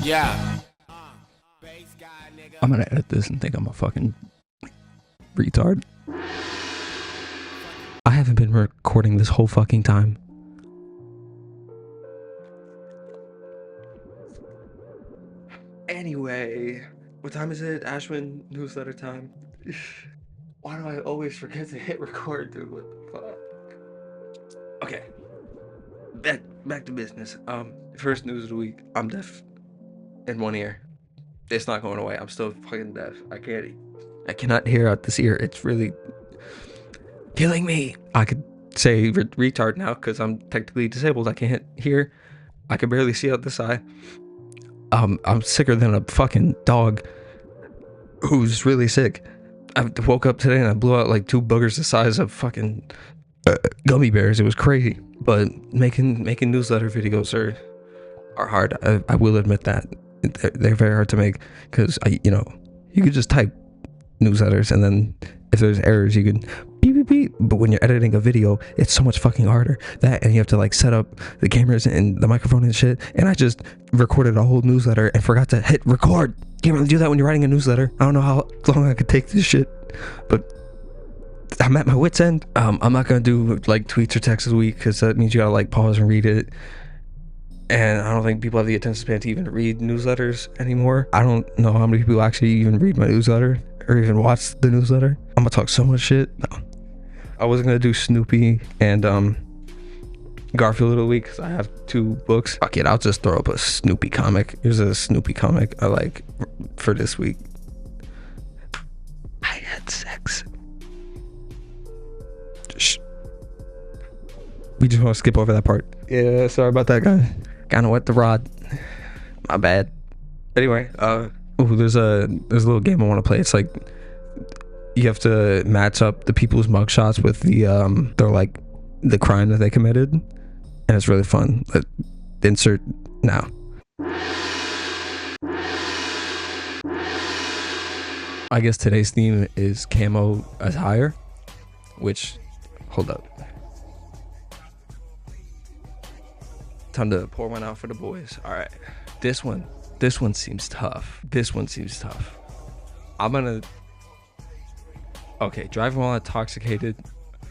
Yeah. I'm gonna edit this and think I'm a fucking retard. I haven't been recording this whole fucking time. Anyway, what time is it? Ashwin newsletter time. Why do I always forget to hit record, dude? What the fuck? Okay. Back to business. First news of the week. I'm deaf in one ear. It's not going away. I'm still fucking deaf. I cannot hear out this ear. It's really killing me. I could say retard now because I'm technically disabled. I can't hear. I can barely see out this eye. I'm sicker than a fucking dog who's really sick. I woke up today and I blew out like 2 boogers the size of fucking gummy bears. It was crazy. But making newsletter videos are hard. I will admit that. They're very hard to make because you could just type newsletters and then if there's errors you can beep beep beep, but when you're editing a video it's so much fucking harder. That and you have to like set up the cameras and the microphone and shit, and I just recorded a whole newsletter and forgot to hit record. Can't really do that when you're writing a newsletter. I don't know how long I could take this shit, but I'm at my wit's end. I'm not gonna do like tweets or texts a week because that means you gotta like pause and read it. And I don't think people have the attention span to even read newsletters anymore. I don't know how many people actually even read my newsletter or even watch the newsletter. I'm gonna talk so much shit. No. I wasn't gonna do Snoopy and Garfield of the week because I have 2 books. Fuck it, I'll just throw up a Snoopy comic. Here's a Snoopy comic I like for this week. I had sex. Shh. We just want to skip over that part. Yeah, sorry about that, guys. Kinda wet the rod. My bad. Anyway, there's a little game I want to play. It's like you have to match up the people's mugshots with their like the crime that they committed, and it's really fun. Insert now. I guess today's theme is camo attire, which, hold up. Time to pour one out for the boys. All right, this one seems tough. Okay, driving while intoxicated.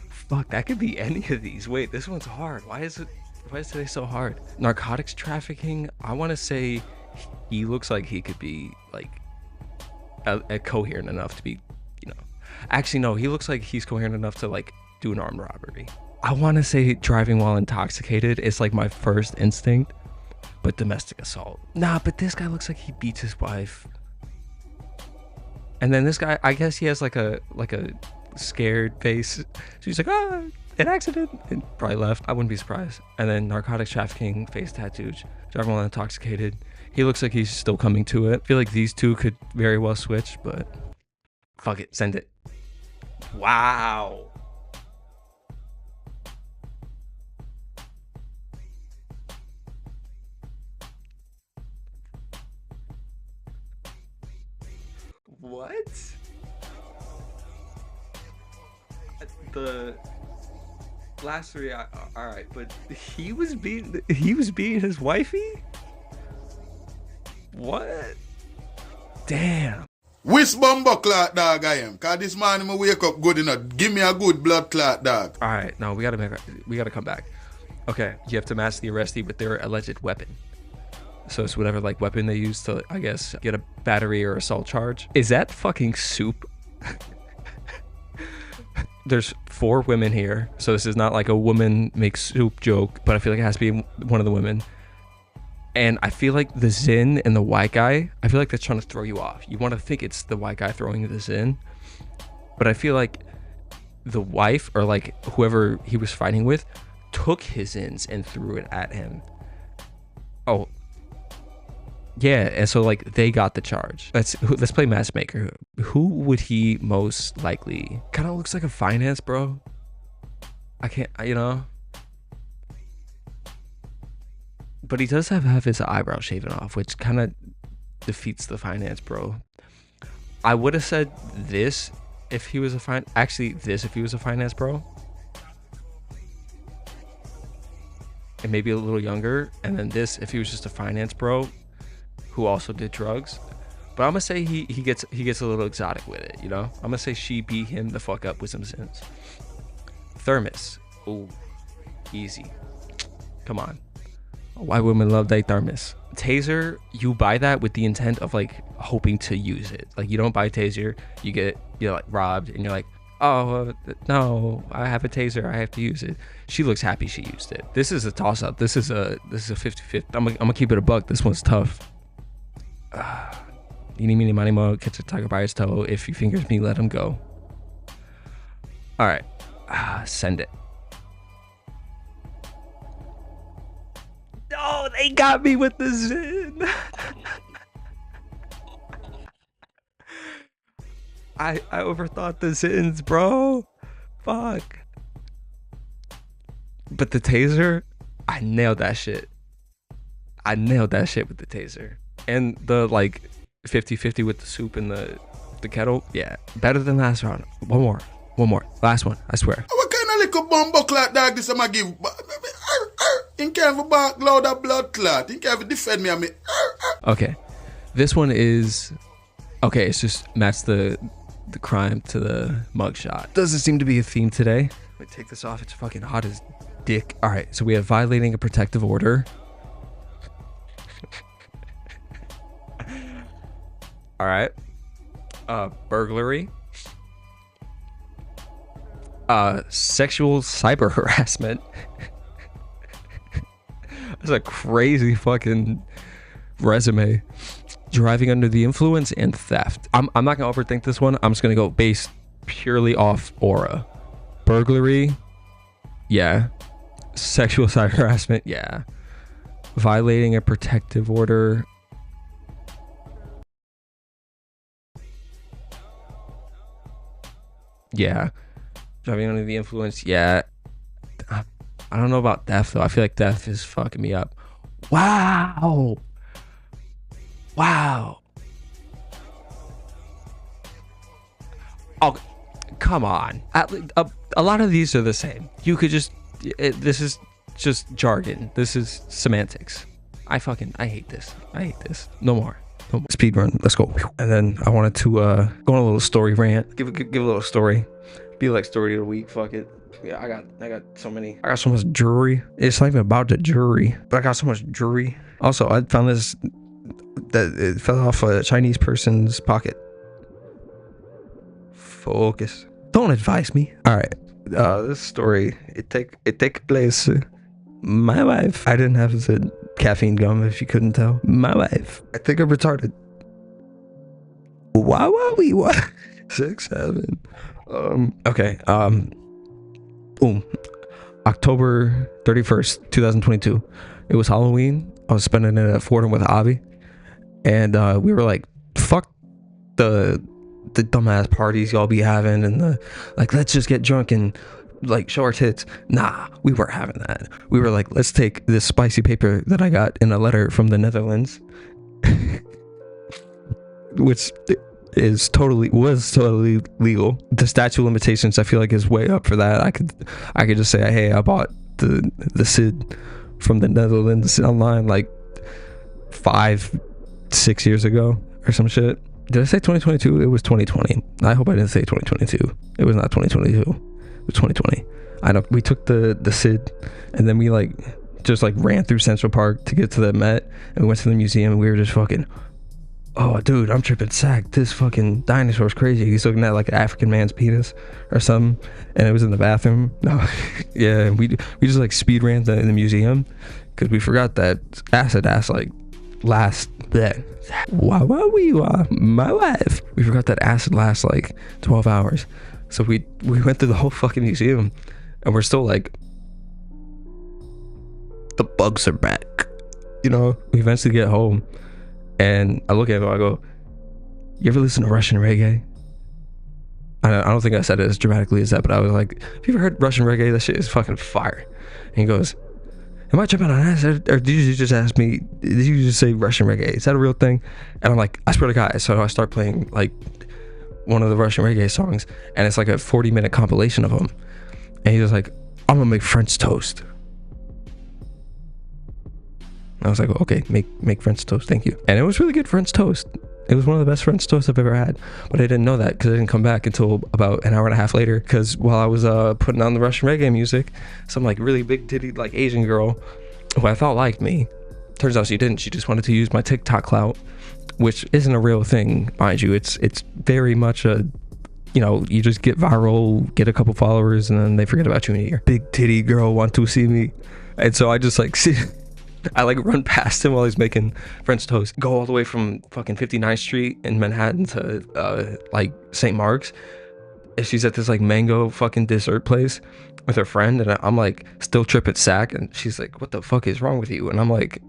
Fuck, that could be any of these. Wait, this one's hard. Why is today so hard? Narcotics trafficking. I want to say he looks like he could be like a coherent enough to be, actually no, he looks like he's coherent enough to like do an armed robbery. I want to say driving while intoxicated is like my first instinct, but domestic assault. Nah, but this guy looks like he beats his wife. And then this guy, I guess he has like a scared face. So he's like, an accident, and probably left. I wouldn't be surprised. And then narcotics trafficking, face tattoos, driving while intoxicated. He looks like he's still coming to it. I feel like these 2 could very well switch, but fuck it, send it. Wow. What? The last 3, all right, but he was beating his wifey? What? Damn. Which bumbo clot dog I am? Cause this morning I wake up good enough. Give me a good blood clot dog. All right, no, we gotta come back. Okay, you have to match the arrestee with their alleged weapon. So it's whatever like weapon they use to, I guess, get a battery or assault charge. Is that fucking soup? There's 4 women here, so this is not like a woman makes soup joke, but I feel like it has to be one of the women. And I feel like the Zin and the white guy, I feel like they're trying to throw you off. You want to think it's the white guy throwing the Zin, but I feel like the wife or like whoever he was fighting with took his Zins and threw it at him. Oh. Yeah, and so like they got the charge. Let's play matchmaker. Who would he most likely? Kind of looks like a finance bro. I can't, but he does have his eyebrow shaven off, which kind of defeats the finance bro. I would have said this if he was a finance bro. And maybe a little younger, and then this if he was just a finance bro who also did drugs. But I'm gonna say he gets a little exotic with it, you know? I'm gonna say she beat him the fuck up with some sins. Thermos. Ooh, easy. Come on. Why women love their thermos. Taser, you buy that with the intent of like hoping to use it. Like you don't buy a taser, you're like robbed, and you're like, oh no, I have a taser, I have to use it. She looks happy she used it. This is a toss up. This is a 50-50. I'm gonna keep it a buck. This one's tough. Eeny, meeny, miny, mo, catch a tiger by his toe. If he fingers me, let him go. All right, send it. No, they got me with the Zin. I overthought the Zins, bro. Fuck. But the taser, I nailed that shit. I nailed that shit with the taser. And the like 50-50 with the soup and the kettle. Yeah, better than last round. One more. Last one, I swear. What kind of little bumbo clot dog this I'ma give? You can't have bark loud a blood clot. You can't defend me. Okay, this one is okay. It's just match the crime to the mugshot. Doesn't seem to be a theme today. Let me take this off. It's fucking hot as dick. All right, so we have violating a protective order. All right, burglary, sexual cyber harassment. That's a crazy fucking resume. Driving under the influence and theft. I'm not gonna overthink this one. I'm just gonna go based purely off aura. Burglary, yeah. Sexual cyber harassment, yeah. Violating a protective order. Yeah. Driving under the influence, yeah. I don't know about theft though. I feel like theft is fucking me up. Wow. Oh, come on. A lot of these are the same. You could just, this is just jargon. This is semantics. I hate this. No more. Speed run. Let's go. And then I wanted to go on a little story rant. Give a little story. Be like story of the week. Fuck it. Yeah, I got so many. I got so much jewelry. It's not even about the jewelry, but I got so much jewelry. Also, I found this that it fell off a Chinese person's pocket. Focus. Don't advise me. All right. This story it take place. My wife. I didn't have the caffeine gum. If you couldn't tell, my wife. I think I'm retarded. What? 6, 7. Okay. Boom. October 31st, 2022. It was Halloween. I was spending it at Fordham with Avi, and we were like, "Fuck the dumbass parties y'all be having," and the like, let's just get drunk and like show our tits. Nah, we weren't having that. We were like, let's take this spicy paper that I got in a letter from the Netherlands, which was totally legal. The statute of limitations, I feel like, is way up for that. I could just say, hey, I bought the Sid from the Netherlands online like 5-6 years ago or some shit. Did I say 2022? It was 2020. I hope I didn't say 2022. It was not 2022. It was 2020. I know we took the Sid, and then we like just like ran through Central Park to get to the Met, and we went to the museum, and we were just fucking, oh dude, I'm tripping sack. This fucking dinosaur's crazy. He's looking at like an African man's penis or something, and it was in the bathroom. No, yeah, we just like speed ran in the museum because we forgot that acid like last that. Wow, my wife. We forgot that acid lasts like 12 hours. So we went through the whole fucking museum, and we're still like, the bugs are back. You know, we eventually get home, and I look at him, I go, you ever listen to Russian reggae? I don't think I said it as dramatically as that, but I was like, have you ever heard Russian reggae? That shit is fucking fire. And he goes, am I tripping on acid? Or did you just ask me, did you just say Russian reggae? Is that a real thing? And I'm like, I swear to God. So I start playing like one of the Russian reggae songs, and it's like a 40-minute compilation of them. And he's just like, I'm gonna make French toast. I was like, okay, make French toast, thank you. And it was really good French toast. It was one of the best French toasts I've ever had. But I didn't know that because I didn't come back until about an hour and a half later. Because while I was putting on the Russian reggae music, some like really big titty like Asian girl who I thought liked me, turns out she didn't. She just wanted to use my TikTok clout, which isn't a real thing, mind you. It's very much a, you know, you just get viral, get a couple followers, and then they forget about you in a year. Big titty girl want to see me. And so I just like see, I like run past him while he's making French toast, go all the way from fucking 59th Street in Manhattan to like St. Mark's. And she's at this like mango fucking dessert place with her friend, and I'm like still tripping sack, and she's like, what the fuck is wrong with you? And I'm like,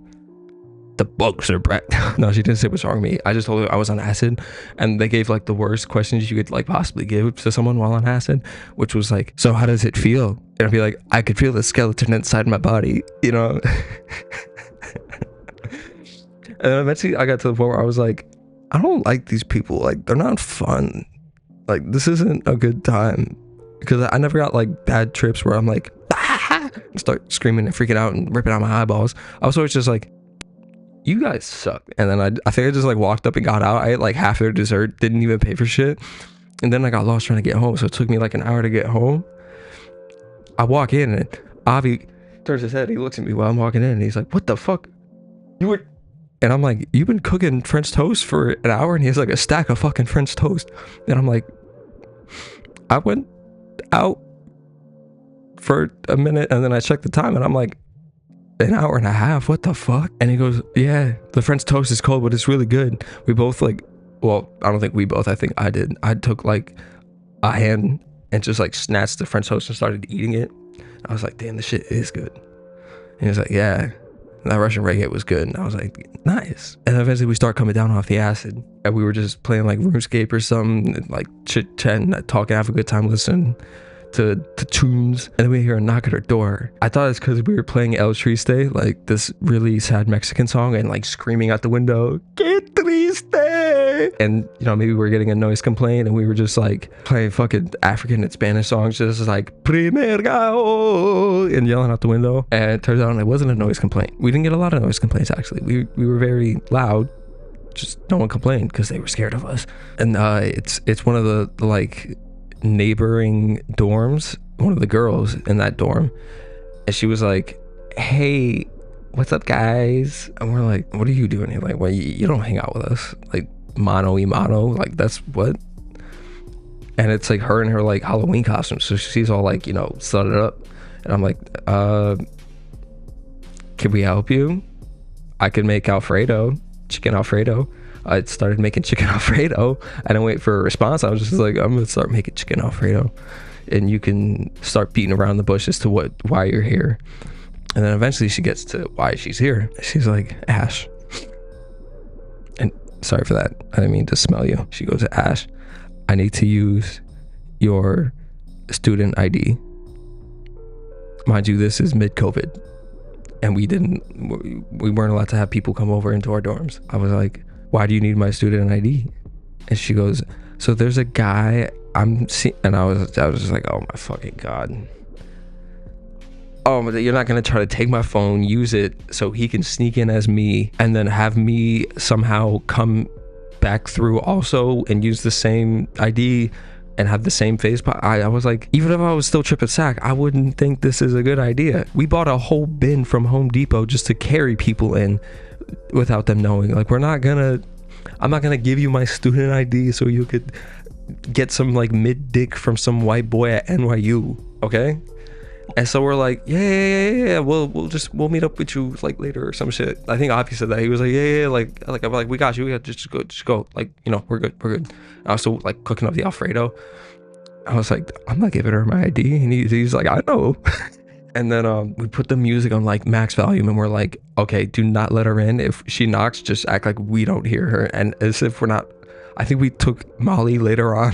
the bugs are back. No, she didn't say what's wrong with me. I just told her I was on acid, and they gave like the worst questions you could like possibly give to someone while on acid, which was like, so how does it feel? And I'd be like, I could feel the skeleton inside my body, you know. And then eventually I got to the point where I was like, I don't like these people, like they're not fun, like this isn't a good time. Because I never got like bad trips where I'm like start screaming and freaking out and ripping out my eyeballs. I was always just like, you guys suck. And then I think I just like walked up and got out. I ate like half their dessert, didn't even pay for shit. And then I got lost trying to get home, so it took me like an hour to get home. I walk in and Avi turns his head, he looks at me while I'm walking in, and he's like, what the fuck? You were... And I'm like, you've been cooking French toast for an hour? And he has like a stack of fucking French toast. And I'm like, I went out for a minute and then I checked the time and I'm like, an hour and a half, what the fuck? And he goes, yeah, the French toast is cold, but it's really good. We both like, well, I don't think we both, I think I did. I took like a hand and just like snatched the French toast and started eating it. I was like, damn, this shit is good. And he was like, yeah, that Russian reggae was good. And I was like, nice. And eventually we start coming down off the acid, and we were just playing like RuneScape or something, and, like chit-chatting, talking, have a good time, listening to tunes. And then we hear a knock at our door. I thought it's because we were playing El Triste, like this really sad Mexican song, and like screaming out the window, que triste. And you know, maybe we were getting a noise complaint, and we were just like playing fucking African and Spanish songs, just like primer gao, and yelling out the window. And it turns out it wasn't a noise complaint. We didn't get a lot of noise complaints, actually. We were very loud, just no one complained because they were scared of us. And it's one of the like neighboring dorms, one of the girls in that dorm, and she was like, hey, what's up guys? And we're like, what are you doing here? Like, well, you don't hang out with us, like mano y mano, like that's what. And it's like her in her like Halloween costume, so she's all like, you know, sudded up, and I'm like, can we help you? I can make chicken alfredo. I started making chicken alfredo. I didn't wait for a response. I was just like, I'm gonna start making chicken alfredo, and you can start beating around the bush as to why you're here. And then eventually she gets to why she's here. She's like, Ash, and sorry for that, I didn't mean to smell you. She goes, Ash, I need to use your student ID. Mind you, this is mid-COVID, and we weren't allowed to have people come over into our dorms. I was like, why do you need my student ID? And she goes, so there's a guy I'm seeing. And I was just like, oh my fucking God. Oh, you're not gonna try to take my phone, use it so he can sneak in as me, and then have me somehow come back through also and use the same ID and have the same face. I was like, even if I was still tripping sack, I wouldn't think this is a good idea. We bought a whole bin from Home Depot just to carry people in without them knowing. Like, I'm not gonna give you my student ID so you could get some like mid dick from some white boy at NYU, okay? And so we're like, yeah, we'll meet up with you like later or some shit. I think Avi said that. He was like, yeah, like I'm like, we got you, just go, like, you know, we're good. I was still like cooking up the Alfredo. I was like, I'm not giving her my ID, and he's like, I know. And then we put the music on like max volume, and we're like, okay, do not let her in. If she knocks, just act like we don't hear her, and as if we're not. I think we took Molly later on.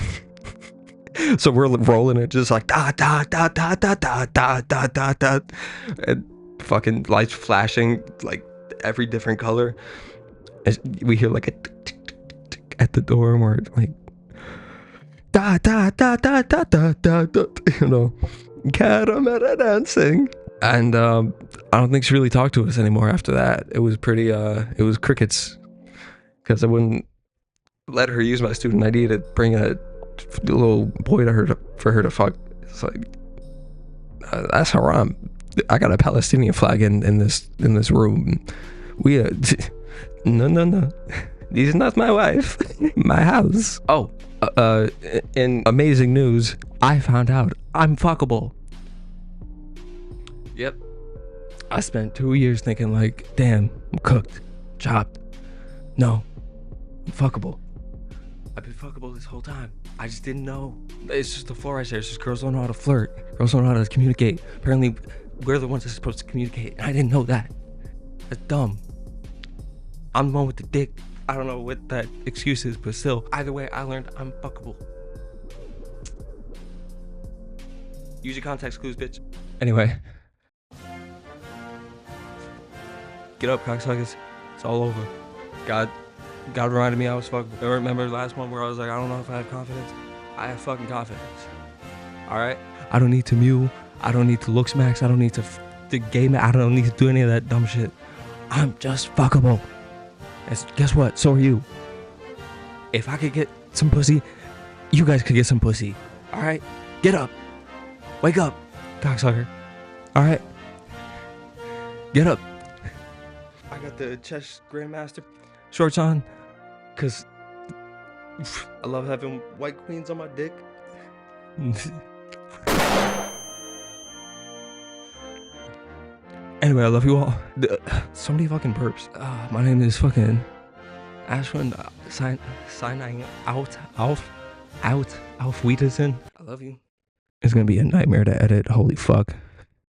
So we're rolling it just like da da da da da da da da da da, and fucking lights flashing like every different color. And we hear like a tick, tick, tick, tick at the door, and we're like da da da da da da da da, you know, caramel dancing. And I don't think she really talked to us anymore after that. It was pretty, it was crickets. Because I wouldn't let her use my student ID to bring a little boy to her for her to fuck. It's like, that's haram. I got a Palestinian flag in this room. We no. This is not my wife. My house. Oh, in amazing news, I found out I'm fuckable. Yep. I spent 2 years thinking like, damn, I'm cooked, chopped. No, I'm fuckable. I've been fuckable this whole time. I just didn't know. It's just the floor I share. It's just girls don't know how to flirt. Girls don't know how to communicate. Apparently, we're the ones that are supposed to communicate. And I didn't know that. That's dumb. I'm the one with the dick. I don't know what that excuse is, but still. Either way, I learned I'm fuckable. Use your context clues, bitch. Anyway. Get up, cocksuckers. It's all over. God reminded me I was fuckable. I remember the last one where I was like, I don't know if I have confidence. I have fucking confidence. Alright? I don't need to mew. I don't need to look smacks. I don't need to game. I don't need to do any of that dumb shit. I'm just fuckable. And guess what? So are you. If I could get some pussy, you guys could get some pussy. Alright? Get up. Wake up, cocksucker. Alright? Get up. I got the chess grandmaster shorts on, cause I love having white queens on my dick. Anyway, I love you all. So many fucking burps. My name is fucking Ashwin. Signing out. Auf Wiedersehen. I love you. It's gonna be a nightmare to edit. Holy fuck.